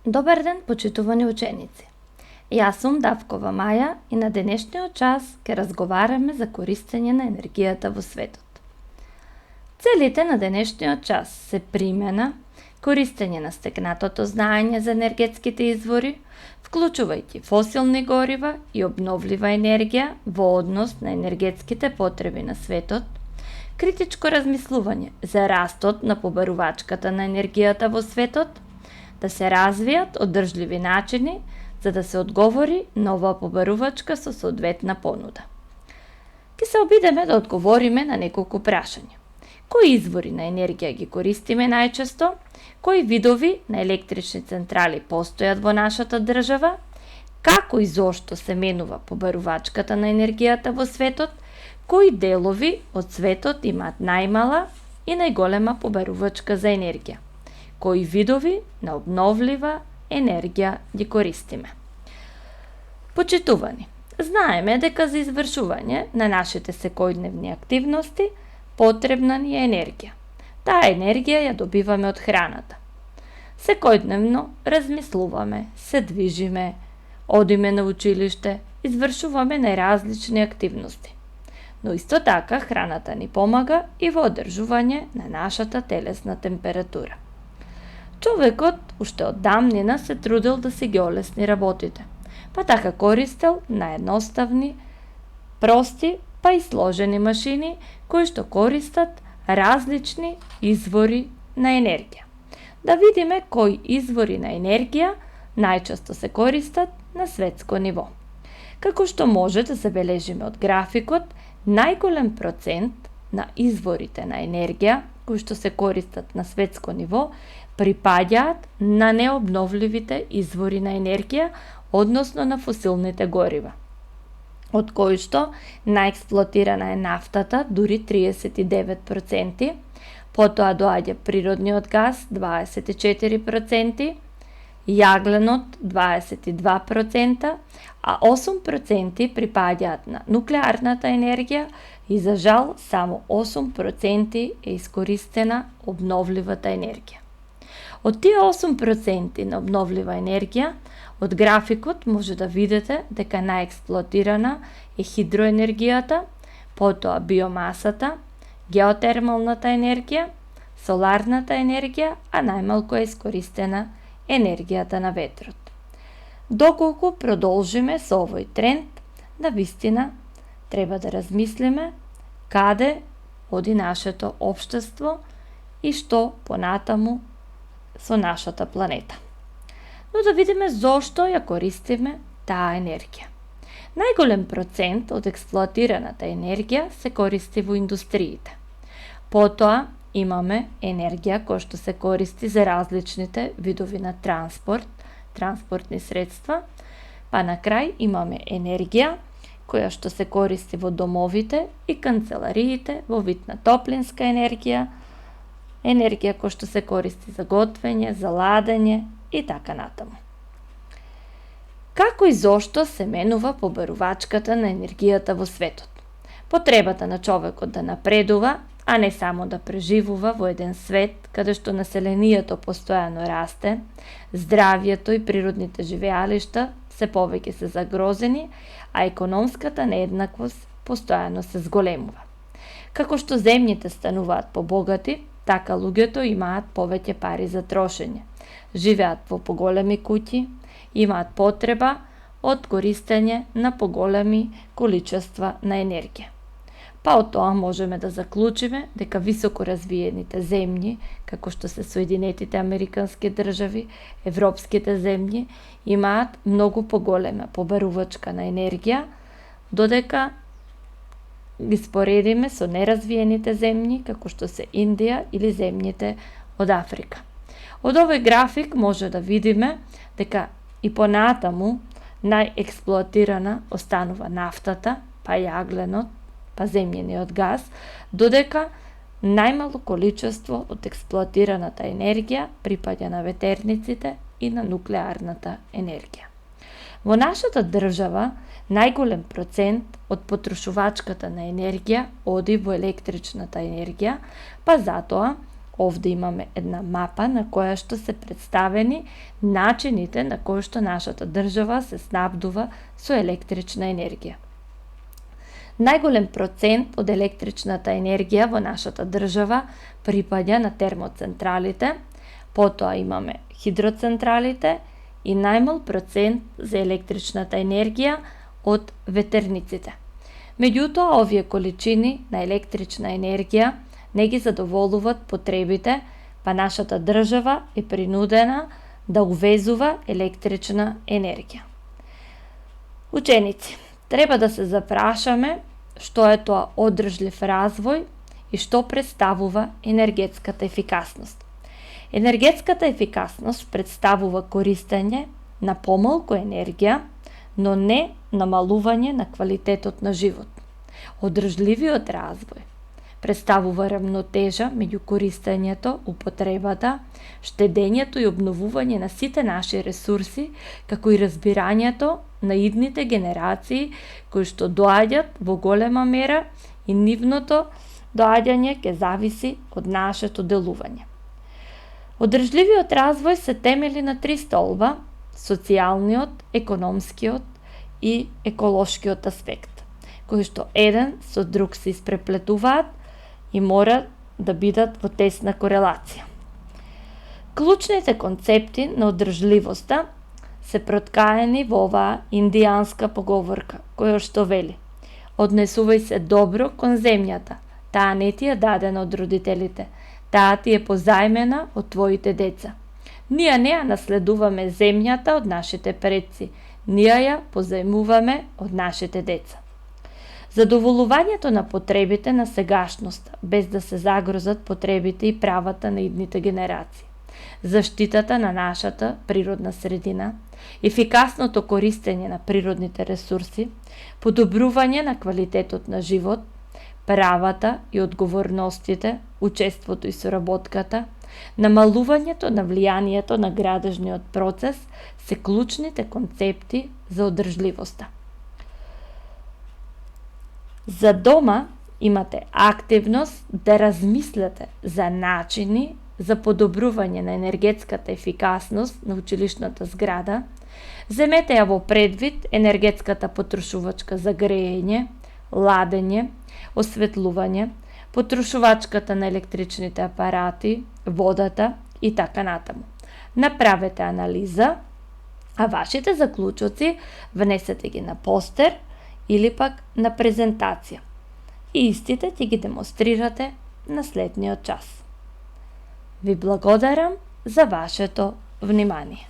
Добар ден, почитувани ученици! Јас сум Давкова Маја и на денешниот час ќе разговараме за користење на енергијата во светот. Целите на денешниот час се примена, користење на стекнатото знаење за енергетските извори, вклучувајќи фосилни горива и обновлива енергија во однос на енергетските потреби на светот, критичко размислување за растот на побарувачката на енергијата во светот, да се развијат одржливи начини за да се одговори на оваа побарувачка со соодветна понуда. Ке се обидеме да одговориме на неколку прашања. Кои извори на енергија ги користиме најчесто? Кои видови на електрични централи постојат во нашата држава? Како и зошто се менува побарувачката на енергијата во светот? Кои делови од светот имаат најмала и најголема побарувачка за енергија? Кои видови на обновлива енергија ги користиме? Почитувани, знаеме дека за извршување на нашите секојдневни активности потребна ни е енергија. Таа енергија ја добиваме од храната. Секојдневно размислуваме, се движиме, одиме на училиште, извршуваме најразлични активности. Но исто така храната ни помага и во одржување на нашата телесна температура. Човекот уште од давнина се трудел да си ги олесни работите, па така користел наједноставни, прости, па и сложени машини кои што користат различни извори на енергија. Да видиме кои извори на енергија најчесто се користат на светско ниво. Како што може да забележиме од графикот, најголем процент на изворите на енергија кои што се користат на светско ниво припаѓаат на необновливите извори на енергија, односно на фосилните горива, од кои што најексплоатирана е нафтата, дури 39%, потоа доаѓа природниот газ 24%, јагленот 22%, а 8% припаѓаат на нуклеарната енергија и за жал само 8% е искористена обновливата енергија. Од тие 8% на обновлива енергија, од графикот може да видите дека најексплоатирана е хидроенергијата, потоа биомасата, геотермалната енергија, соларната енергија, а најмалку е искористена енергијата на ветрот. Доколку продолжиме со овој тренд, навистина треба да размислиме каде оди нашето општество и што понатаму со нашата планета. Но да видиме зошто ја користиме таа енергија. Најголем процент од експлоатираната енергија се користи во индустриите. Потоа имаме енергија која што се користи за различните видови на транспортни средства, па на крај имаме енергија која што се користи во домовите и канцелариите во вид на топлинска енергија која што се користи за готвење, за ладење и така натаму. Како и зошто се менува побарувачката на енергијата во светот? Потребата на човекот да напредува, а не само да преживува во еден свет каде што населението постојано расте, здравјето и природните живеалишта се повеќе се загрозени, а економската нееднаквост постојано се зголемува. Како што земјите стануваат побогати, така луѓето имаат повеќе пари за трошење, живеат во поголеми куќи, имаат потреба од користење на поголеми количества на енергија. Па од тоа можеме да заклучиме дека високо развиените земји, како што се Соединетите Американски држави, европските земји, имаат многу поголема побарувачка на енергија, додека ги споредиме со неразвиените земји, како што се Индија или земјите од Африка. Од овој график може да видиме дека и понатаму најексплоатирана останува нафтата, па јагленот, па земјениот газ, додека најмало количество од експлоатираната енергија припаѓа на ветерниците и на нуклеарната енергија. Во нашата држава најголем процент од потрошувачката на енергија оди во електричната енергија, па затоа Овде имаме една мапа на која што се представени начините на кои што нашата држава се снабдува со електрична енергија. Најголем процент од електричната енергија во нашата држава припаѓа на термоцентралите, потоа имаме хидроцентралите и најмал процент за електричната енергија од ветерниците. Меѓутоа, овие количини на електрична енергија не ги задоволуват потребите, па нашата држава е принудена да увезува електрична енергија. Ученици, треба да се запрашаме што е тоа одржлив развој и што представува енергетската ефикасност. Енергетската ефикасност представува користење на помалку енергија, но не намалување на квалитетот на живот. Одржливиот развој представува рамнотежа меѓу користењето, употребата, штедењето и обновување на сите наши ресурси, како и разбирањето на идните генерации кои што доаѓаат во голема мера и нивното доаѓање ќе зависи од нашето делување. Одржливиот развој се темели на 3 столба: социјалниот, економскиот и еколошкиот аспект, кои што еден со друг се испреплетуваат и мора да бидат во тесна корелација. Клучните концепти на одржливоста се проткаени во оваа индијанска поговорка, која што вели: однесувај се добро кон земјата, таа не ти е дадена од родителите, таа ти е позајмена од твоите деца. Ние не ја наследуваме земјата од нашите предци, ние ја позајмуваме од нашите деца. Задоволувањето на потребите на сегашност, без да се загрозат потребите и правата на идните генерации. Заштитата на нашата природна средина, ефикасното користење на природните ресурси, подобрување на квалитетот на живот, правата и одговорностите, учеството и соработката, намалувањето на влијанието на градежниот процес се клучните концепти за одржливоста. За дома имате активност да размислете за начини за подобрување на енергетската ефикасност на училишната зграда. Земете ја во предвид енергетската потрошувачка за грејење, ладење, осветлување, потрошувачката на електричните апарати, водата и така натаму. Направете анализа, а вашите заклучоци внесете ги на постер или пак на презентација и истите ќе ги демонстрирате на следниот час. Ви благодарам за вашето внимание.